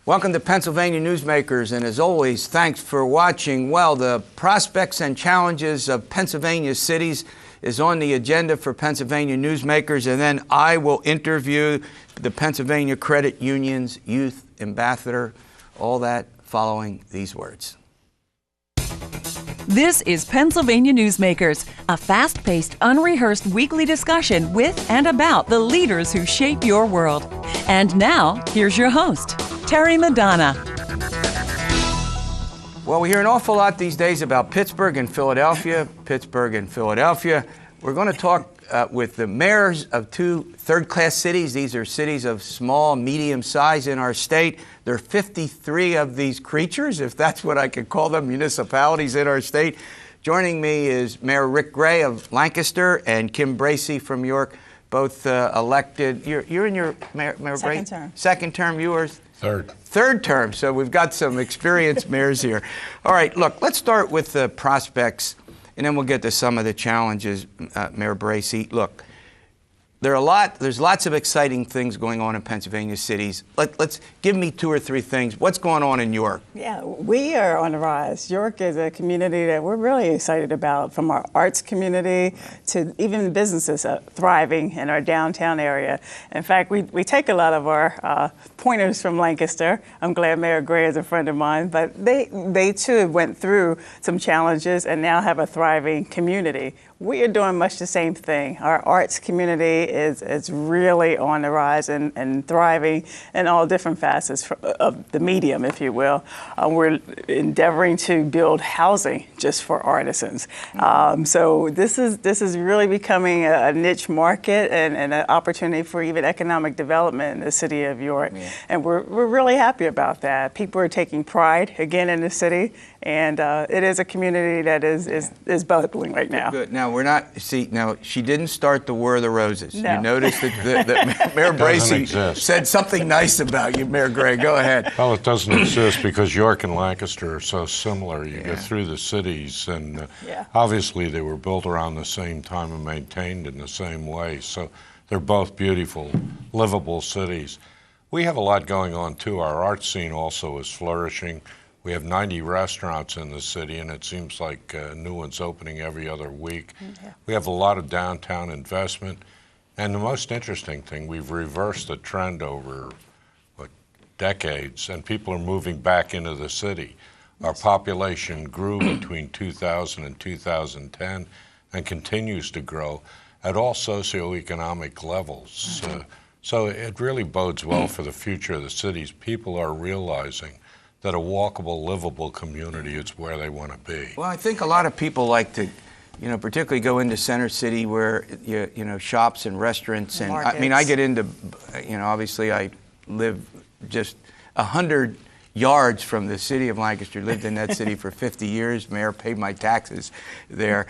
Welcome to Pennsylvania Newsmakers, and as always, thanks for watching. Well, the prospects and challenges of Pennsylvania cities is on the agenda for Pennsylvania Newsmakers, and then I will interview the Pennsylvania Credit Union's youth ambassador, all that following these words. This is Pennsylvania Newsmakers, a fast-paced, unrehearsed weekly discussion with and about the leaders who shape your world. And now, here's your host, Terry Madonna. Well, we hear an awful lot these days about Pittsburgh and Philadelphia. We're going to talk with the mayors of two third-class cities. These are cities of small, medium size in our state. There are 53 of these creatures, if that's what I could call them, municipalities in our state. Joining me is Mayor Rick Gray of Lancaster and Kim Bracey from York, both elected. You're in your, Mayor Gray? Second term. Second term, yours? Third. Third term, so we've got some experienced mayors here. All right, look, let's start with the prospects, and then we'll get to some of the challenges, Mayor Bracey. Look, there's lots of exciting things going on in Pennsylvania cities. Let's give me two or three things. What's going on in York? Yeah, we are on the rise. York is a community that we're really excited about, from our arts community to even businesses thriving in our downtown area. In fact, we take a lot of our pointers from Lancaster. I'm glad Mayor Gray is a friend of mine, but they too went through some challenges and now have a thriving community. We are doing much the same thing. Our arts community is really on the rise and thriving in all different facets of the medium, if you will. We're endeavoring to build housing just for artisans. So this is really becoming a niche market and an opportunity for even economic development in the city of York. Yeah. And we're really happy about that. People are taking pride again in the city, and it is a community that is bubbling right now. Good. Now, she didn't start the War of the Roses. No. You noticed that Mayor Bracey said something nice about you, Mayor Gray. Go ahead. Well, it doesn't exist because York and Lancaster are so similar. You go through the cities, and obviously they were built around the same time and maintained in the same way. So they're both beautiful, livable cities. We have a lot going on, too. Our art scene also is flourishing. We have 90 restaurants in the city, and it seems like new ones opening every other week. Yeah. We have a lot of downtown investment. And the most interesting thing, we've reversed the trend over decades, and people are moving back into the city. Our population grew between 2000 and 2010 and continues to grow at all socioeconomic levels. So it really bodes well for the future of the cities. People are realizing that a walkable, livable community is where they want to be. Well, I think a lot of people like to, particularly go into Center City where, shops and restaurants. And I get into, obviously I live just 100 yards from the city of Lancaster, lived in that city for 50 years, mayor, paid my taxes there.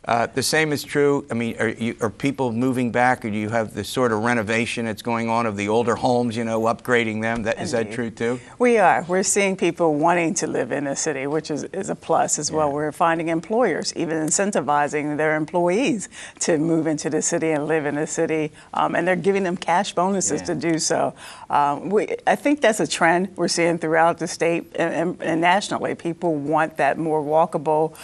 The same is true. I mean, are people moving back, or do you have this sort of renovation that's going on of the older homes, upgrading them? Is that true too? We are. We're seeing people wanting to live in the city, which is a plus as well. We're finding employers even incentivizing their employees to move into the city and live in the city, and they're giving them cash bonuses to do so. I think that's a trend we're seeing throughout the state and nationally. People want that more walkable,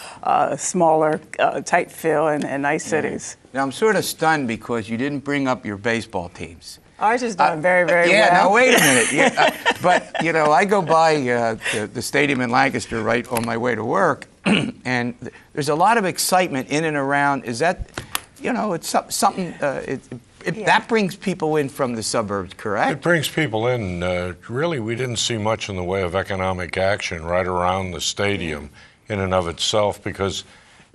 smaller type feel in nice cities. Now, I'm sort of stunned because you didn't bring up your baseball teams. Ours is doing very, very well. Yeah, now wait a minute. But, I go by the stadium in Lancaster right on my way to work, and there's a lot of excitement in and around. Is that, it's something, that brings people in from the suburbs, correct? It brings people in. Really, we didn't see much in the way of economic action right around the stadium in and of itself, because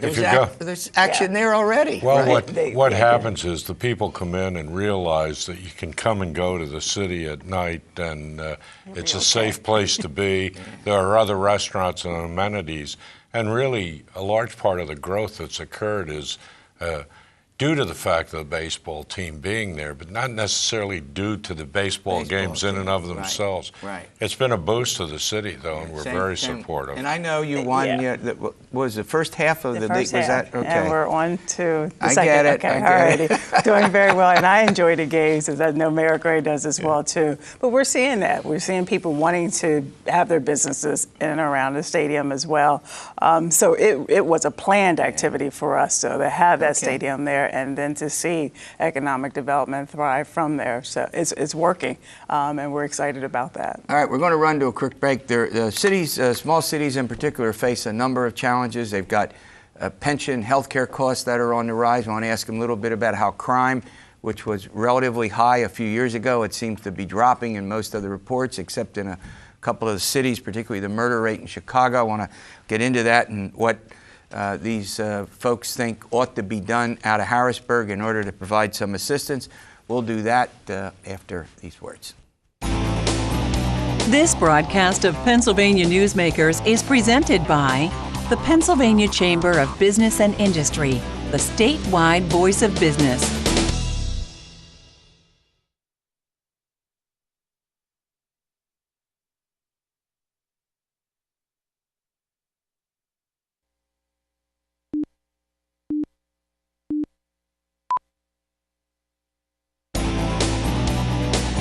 there's action there already. Well, right? what happens is the people come in and realize that you can come and go to the city at night, and it's a safe place to be. There are other restaurants and amenities, and really a large part of the growth that's occurred is due to the fact of the baseball team being there, but not necessarily due to the baseball games in and of themselves. Right. It's been a boost to the city, though, and we're very supportive. And I know you won was the first half of the league? First half. Was that okay? And we're on to the I second. get it. Okay, I get alrighty. Doing very well, and I enjoy the games, as I know Mayor Gray does as well too. But we're seeing that. We're seeing people wanting to have their businesses in and around the stadium as well. So it was a planned activity for us, so to have that stadium there, and then to see economic development thrive from there. So it's working, and we're excited about that. All right, we're going to run to a quick break. Cities, small cities in particular, face a number of challenges. They've got pension, healthcare costs that are on the rise. I want to ask them a little bit about how crime, which was relatively high a few years ago, it seems to be dropping in most of the reports, except in a couple of the cities, particularly the murder rate in Chicago. I want to get into that and what these folks think ought to be done out of Harrisburg in order to provide some assistance. We'll do that after these words. This broadcast of Pennsylvania Newsmakers is presented by the Pennsylvania Chamber of Business and Industry, the statewide voice of business.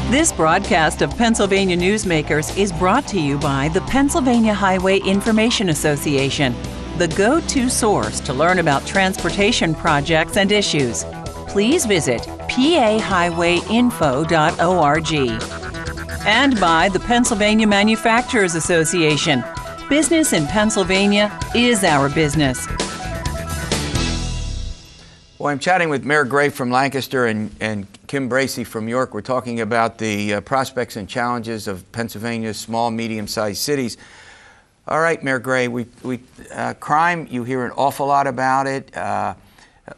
This broadcast of Pennsylvania Newsmakers is brought to you by the Pennsylvania Highway Information Association, the go-to source to learn about transportation projects and issues. Please visit pahighwayinfo.org. And by the Pennsylvania Manufacturers Association. Business in Pennsylvania is our business. Well, I'm chatting with Mayor Gray from Lancaster and Kim Bracey from York. We're talking about the prospects and challenges of Pennsylvania's small, medium-sized cities. All right, Mayor Gray, crime, you hear an awful lot about it.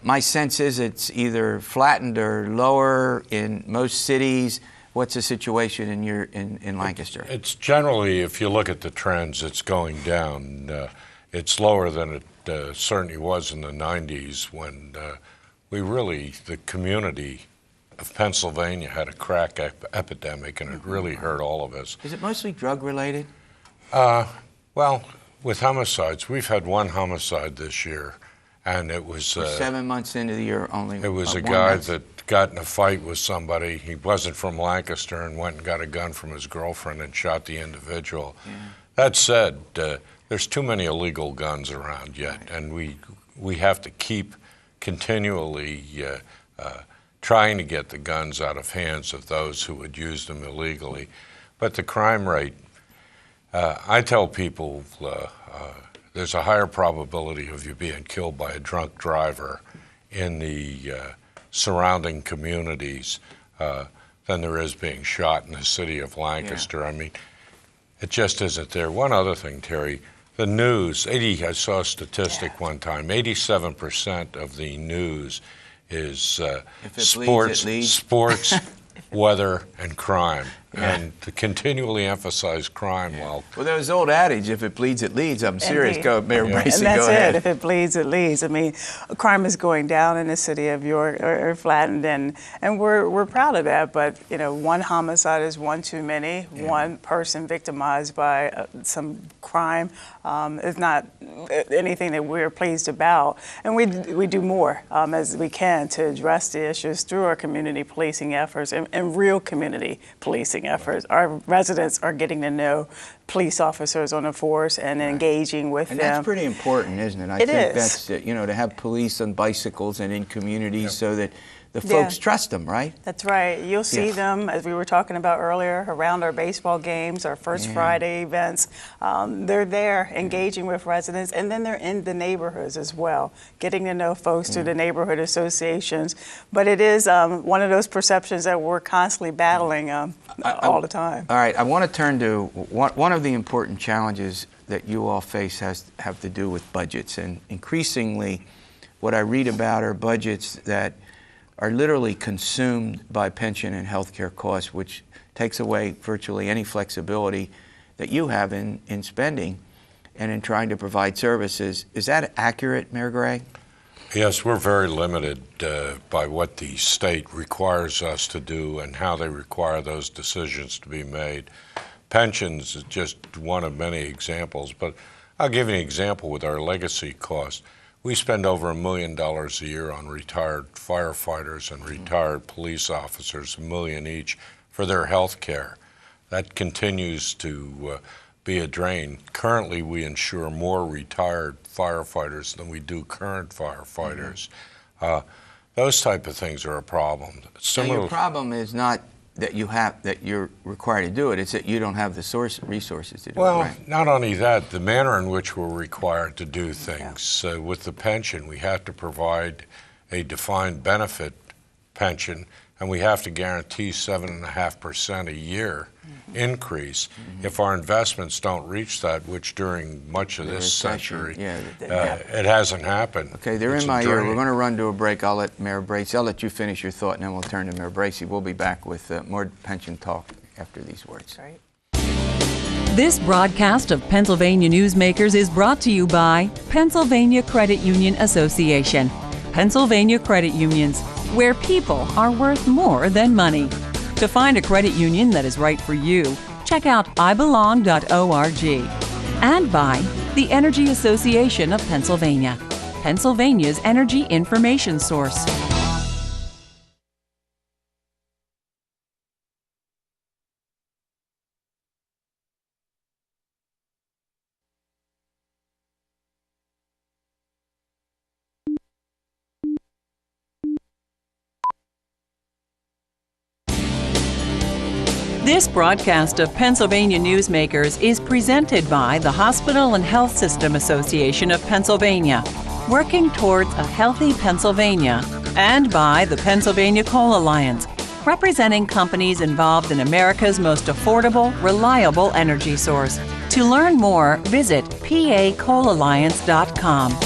My sense is it's either flattened or lower in most cities. What's the situation in Lancaster? It's generally, if you look at the trends, it's going down. It's lower than it certainly was in the 90s when the community of Pennsylvania had a crack epidemic, and it really hurt all of us. Is it mostly drug related? Well, with homicides, we've had one homicide this year, and it was 7 months into the year only. It was a guy that got in a fight with somebody. He wasn't from Lancaster and went and got a gun from his girlfriend and shot the individual. Yeah. That said, there's too many illegal guns around yet, and we have to keep continually trying to get the guns out of hands of those who would use them illegally. But the crime rate, I tell people there's a higher probability of you being killed by a drunk driver in the surrounding communities than there is being shot in the city of Lancaster. Yeah. I mean, it just isn't there. One other thing, Terry, the news, I saw a statistic one time, 87% of the news is sports, weather, and crime. Yeah. And to continually emphasize crime Well, there's the old adage, if it bleeds, it leads. I'm serious. Go, Mayor Bracey, and that's go ahead. If it bleeds, it leads. I mean, crime is going down in the city of York, or flattened, and we're proud of that. But, one homicide is one too many. Yeah. One person victimized by some crime is not anything that we're pleased about. And we do more as we can to address the issues through our community policing efforts and real community policing efforts. Our residents are getting to know police officers on the force and engaging with them. And that's pretty important, isn't it? I think that's, to have police on bicycles and in communities so that the folks trust them, right? That's right. You'll see them, as we were talking about earlier, around our baseball games, our First Friday events. They're there engaging with residents, and then they're in the neighborhoods as well, getting to know folks through the neighborhood associations. But it is one of those perceptions that we're constantly battling all the time. All right. I want to turn to one of the important challenges that you all face have to do with budgets. And increasingly, what I read about are budgets that are literally consumed by pension and health care costs, which takes away virtually any flexibility that you have in spending and in trying to provide services. Is that accurate, Mayor Gray? Yes, we're very limited by what the state requires us to do and how they require those decisions to be made. Pensions is just one of many examples, but I'll give you an example with our legacy cost. We spend over $1 million a year on retired firefighters and retired police officers, $1 million each, for their health care. That continues to be a drain. Currently, we insure more retired firefighters than we do current firefighters. Those type of things are a problem. Your problem is not that you're required to do it, it's that you don't have the resources to do it, right? Well, not only that, the manner in which we're required to do things. With the pension, we have to provide a defined benefit pension, and we have to guarantee 7.5% a year increase. If our investments don't reach that, which during much of this century, it hasn't happened. Okay, they're in my ear. We're going to run to a break. I'll let Mayor Bracey, I'll let you finish your thought, and then we'll turn to Mayor Bracey. We'll be back with more pension talk after these words. Right. This broadcast of Pennsylvania Newsmakers is brought to you by Pennsylvania Credit Union Association. Pennsylvania Credit Unions, where people are worth more than money. To find a credit union that is right for you, check out ibelong.org. And by the Energy Association of Pennsylvania, Pennsylvania's energy information source. This broadcast of Pennsylvania Newsmakers is presented by the Hospital and Health System Association of Pennsylvania, working towards a healthy Pennsylvania, and by the Pennsylvania Coal Alliance, representing companies involved in America's most affordable, reliable energy source. To learn more, visit pacoalalliance.com.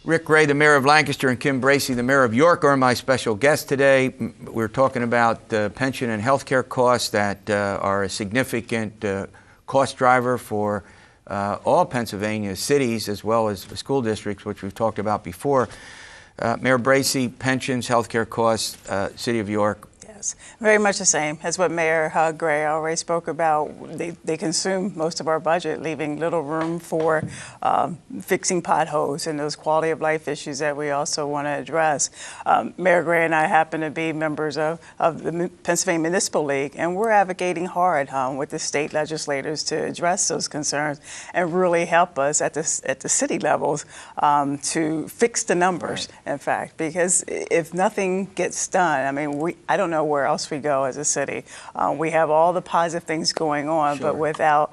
Rick Gray, the mayor of Lancaster, and Kim Bracey, the mayor of York, are my special guests today. We're talking about pension and health care costs that are a significant cost driver for all Pennsylvania cities as well as school districts, which we've talked about before. Mayor Bracey, pensions, health care costs, City of York. Yes, very much the same as what Mayor Gray already spoke about. They consume most of our budget, leaving little room for fixing potholes and those quality of life issues that we also want to address. Mayor Gray and I happen to be members of the Pennsylvania Municipal League, and we're advocating hard with the state legislators to address those concerns and really help us at the city levels to fix the numbers, in fact, because if nothing gets done, I mean, I don't know where else we go as a city. We have all the positive things going on, but without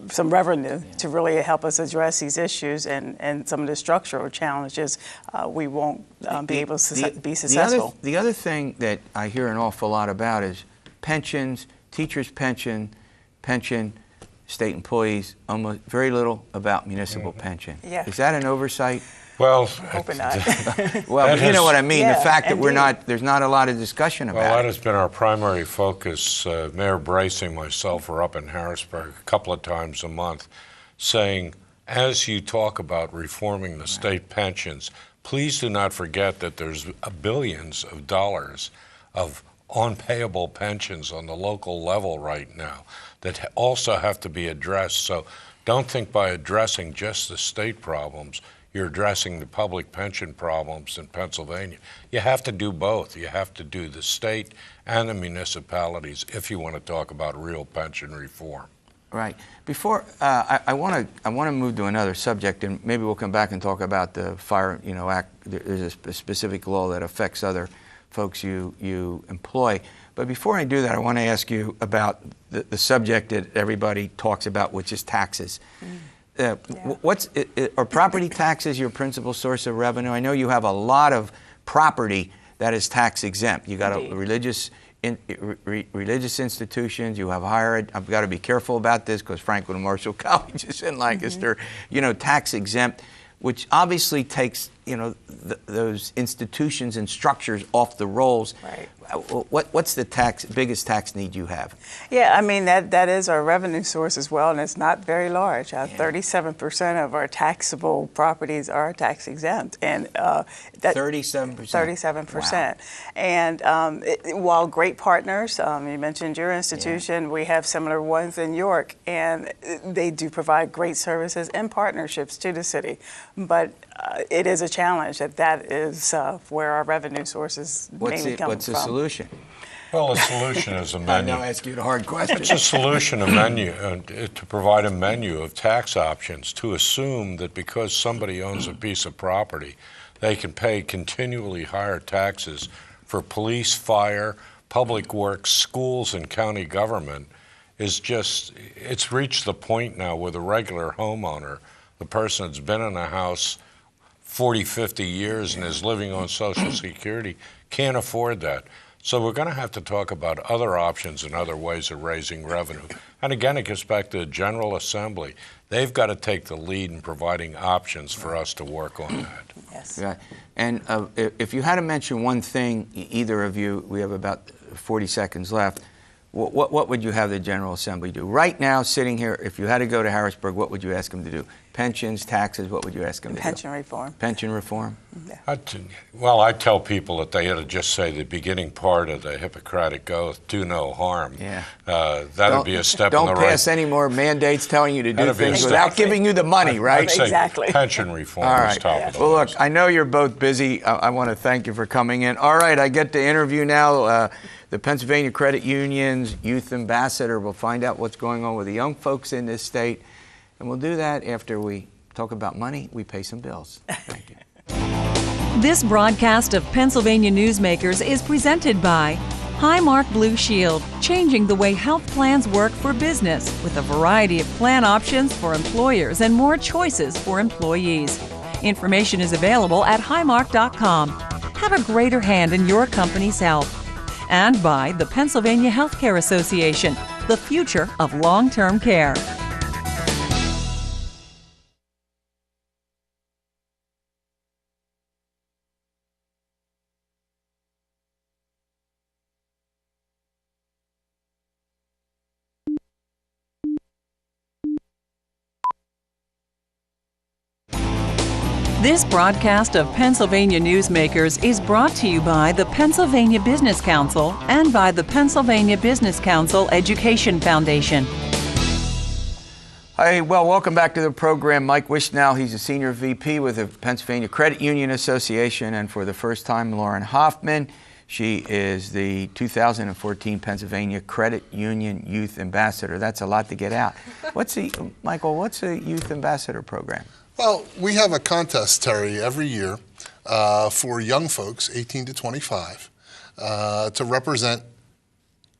some revenue to really help us address these issues and some of the structural challenges, we won't be able to be successful. The other thing that I hear an awful lot about is pensions, teachers' pension, state employees, almost very little about municipal pension. Yeah. Is that an oversight? Well, hoping not. Well, you know what I mean. The fact that there's not a lot of discussion about it. Well, that has been our primary focus. Mayor Bracey and myself are up in Harrisburg a couple of times a month saying, as you talk about reforming the state pensions, please do not forget that there's billions of dollars of unpayable pensions on the local level right now that also have to be addressed. So don't think by addressing just the state problems, you're addressing the public pension problems in Pennsylvania. You have to do both. You have to do the state and the municipalities if you want to talk about real pension reform. Right. Before I want to move to another subject, and maybe we'll come back and talk about the Fire Act. There's a specific law that affects other folks you employ. But before I do that, I want to ask you about the subject that everybody talks about, which is taxes. Are property taxes your principal source of revenue? I know you have a lot of property that is tax exempt. You got a religious institutions. You have higher ed. I've got to be careful about this because Franklin Marshall College is in Lancaster. You know, tax exempt, which obviously takes those institutions and structures off the rolls. Right. What's the biggest tax need you have? Yeah, I mean, that is our revenue source as well, and it's not very large. 37% of our taxable properties are tax exempt, and 37%. 37%. Wow. And while great partners, you mentioned your institution, we have similar ones in York, and they do provide great services and partnerships to the city. But it is a challenge that is where our revenue sources mainly come from. What's the solution? Well, the solution is a menu. I now ask you the hard question. It's a solution, a menu, to provide a menu of tax options, to assume that because somebody owns a piece of property, they can pay continually higher taxes for police, fire, public works, schools, and county government is just, it's reached the point now where the regular homeowner, the person that's been in a house 40, 50 years and is living on Social Security, can't afford that. So we're going to have to talk about other options and other ways of raising revenue. And again, it gets back to the General Assembly. They've got to take the lead in providing options for us to work on that. Yes. Yeah. And if you had to mention one thing, either of you, we have about 40 seconds left, what would you have the General Assembly do? Right now, sitting here, if you had to go to Harrisburg, what would you ask them to do? Pensions, taxes, what would you ask them to do? Pension reform. Pension reform? Yeah. I tell people that they ought to just say the beginning part of the Hippocratic Oath, do no harm. Yeah. That'd be a step in the right. Don't pass any more mandates telling you to do things without giving you the money, right? I'd say Exactly. pension reform All is right. top of the Well, list. look, I know you're both busy. I want to thank you for coming in. All right, I get to interview now the Pennsylvania Credit Union's Youth Ambassador. We'll find out what's going on with the young folks in this state, and we'll do that after we talk about money. We pay some bills. Thank you. This broadcast of Pennsylvania Newsmakers is presented by Highmark Blue Shield, changing the way health plans work for business with a variety of plan options for employers and more choices for employees. Information is available at highmark.com. Have a greater hand in your company's health. And by the Pennsylvania Healthcare Association, the future of long-term care. This broadcast of Pennsylvania Newsmakers is brought to you by the Pennsylvania Business Council and by the Pennsylvania Business Council Education Foundation. Hi, well, welcome back to the program. Mike Wishnow, he's a senior VP with the Pennsylvania Credit Union Association, and for the first time, Lauren Hoffman. She is the 2014 Pennsylvania Credit Union Youth Ambassador. That's a lot to get out. Michael, what's a Youth Ambassador program? Well, we have a contest, Terry, every year for young folks, 18 to 25, to represent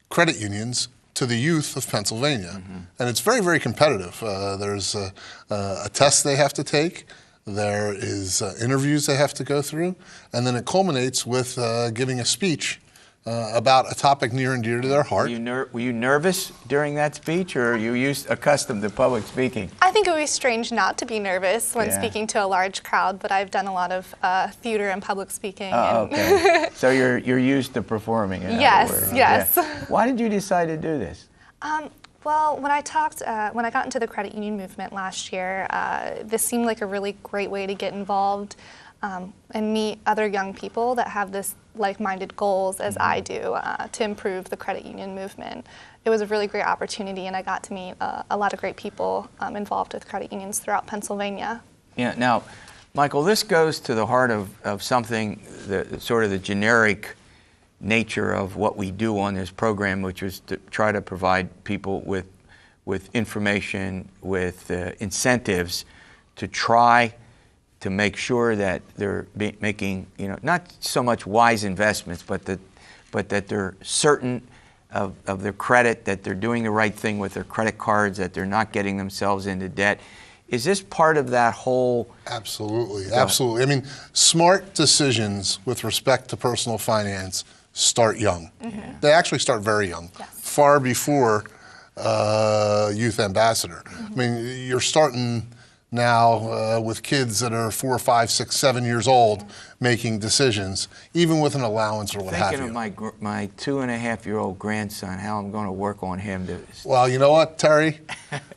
credit unions to the youth of Pennsylvania. Mm-hmm. And it's very, very competitive. There's a test they have to take. There is interviews they have to go through. And then it culminates with giving a speech about a topic near and dear to their heart. Were you nervous during that speech, or are you accustomed to public speaking? I think it would be strange not to be nervous when speaking to a large crowd, but I've done a lot of theater and public speaking. Oh, okay. So you're used to performing, in other words. Yes. Yeah. Why did you decide to do this? Well, when I got into the credit union movement last year, this seemed like a really great way to get involved and meet other young people that have this like-minded goals as I do to improve the credit union movement. It was a really great opportunity, and I got to meet a lot of great people involved with credit unions throughout Pennsylvania. Yeah. Now, Michael, this goes to the heart of something, sort of the generic nature of what we do on this program, which is to try to provide people with information, with incentives to try to make sure that they're making, not so much wise investments, but that they're certain of their credit, that they're doing the right thing with their credit cards, that they're not getting themselves into debt. Is this part of that whole? Absolutely, absolutely. I mean, smart decisions with respect to personal finance start young. Mm-hmm. They actually start very young, far before youth ambassador. Mm-hmm. I mean, you're starting now with kids that are 4, 5, 6, 7 years old making decisions, even with an allowance or what have you. Thinking of my 2.5-year-old grandson, how I'm going to work on him to. Well, you know what, Terry?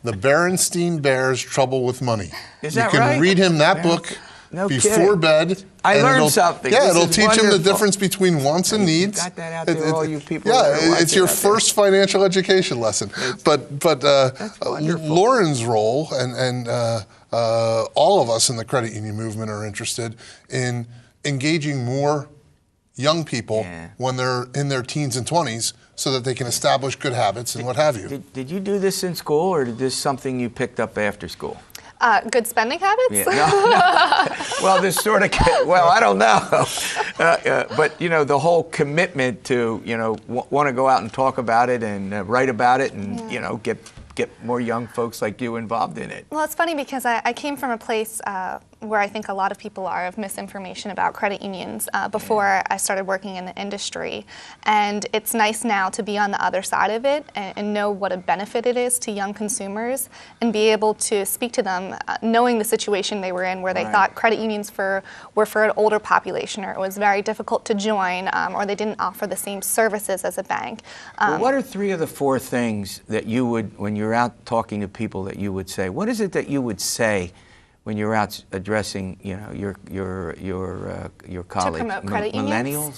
The Berenstein Bears' Trouble with Money. Is that right? You can read him that book before bed. I learned something. Yeah, it'll teach him the difference between wants and needs. Got that out there, all you people. Yeah, it's your first financial education lesson. But Lauren's role and all of us in the credit union movement are interested in engaging more young people when they're in their teens and 20s so that they can establish good habits and what have you. Did you do this in school, or is this something you picked up after school? Good spending habits? Yeah. No. Well, this sort of, I don't know. But, the whole commitment to, want to go out and talk about it and write about it and, get more young folks like you involved in it. Well, it's funny because I came from a place where I think a lot of people are of misinformation about credit unions before I started working in the industry. And it's nice now to be on the other side of it and know what a benefit it is to young consumers and be able to speak to them knowing the situation they were in where they thought credit unions were for an older population, or it was very difficult to join, or they didn't offer the same services as a bank. Well, what are 3 of the 4 things that you would, when you're out talking to people, that you would say? What is it that you would say when you're out addressing, your colleagues? To promote credit millennials?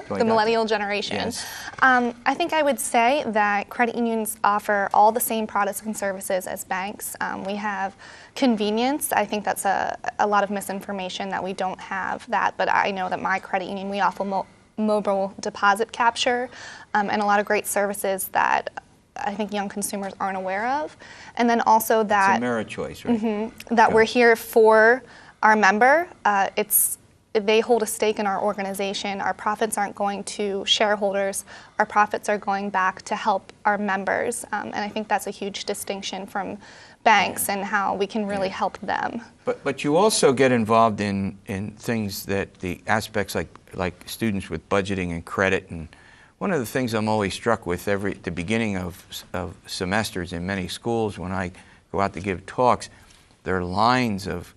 The millennial generation. Yes. I think I would say that credit unions offer all the same products and services as banks. We have convenience. I think that's a lot of misinformation that we don't have that, but I know that my credit union, we offer mobile deposit capture and a lot of great services that I think young consumers aren't aware of. And then also that it's a Americhoice, right? That we're here for our member. They hold a stake in our organization. Our profits aren't going to shareholders. Our profits are going back to help our members. And I think that's a huge distinction from banks and how we can really help them. But you also get involved in things that the aspects like students with budgeting and credit. And one of the things I'm always struck with at the beginning of semesters in many schools when I go out to give talks, there are lines of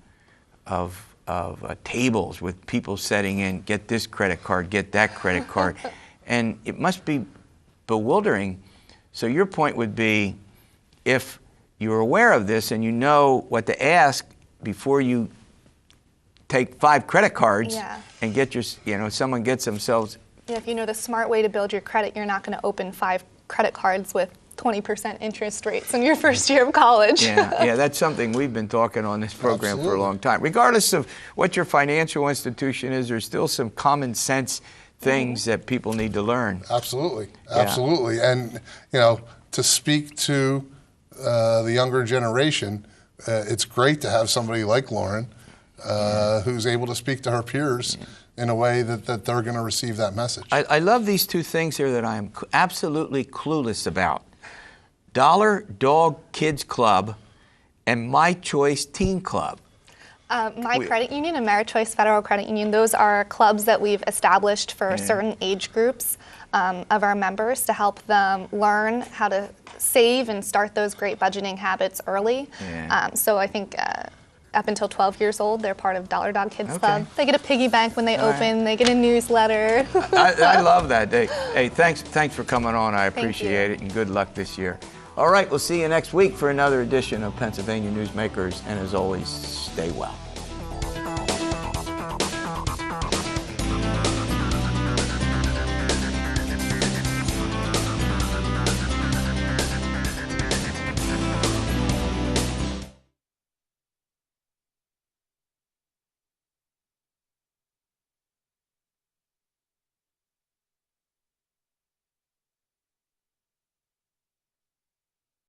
tables with people setting in, get this credit card, get that credit card. And it must be bewildering. So your point would be, if you're aware of this and you know what to ask before you take 5 credit cards and get someone gets themselves. Yeah, if you know the smart way to build your credit, you're not going to open 5 credit cards with 20% interest rates in your first year of college. Yeah, that's something we've been talking on this program for a long time. Regardless of what your financial institution is, there's still some common sense things that people need to learn. Absolutely. And, to speak to the younger generation, it's great to have somebody like Lauren who's able to speak to her peers in a way that they're going to receive that message. I love these 2 things here that I am absolutely clueless about. Dollar Dog Kids Club and My Choice Teen Club. My credit union, Americhoice Federal Credit Union, those are clubs that we've established for certain age groups of our members to help them learn how to save and start those great budgeting habits early. So I think up until 12 years old, they're part of Dollar Dog Kids Club. They get a piggy bank when they open. They get a newsletter. I love that. Hey, thanks for coming on. I appreciate it, and good luck this year. All right, we'll see you next week for another edition of Pennsylvania Newsmakers, and as always, stay well.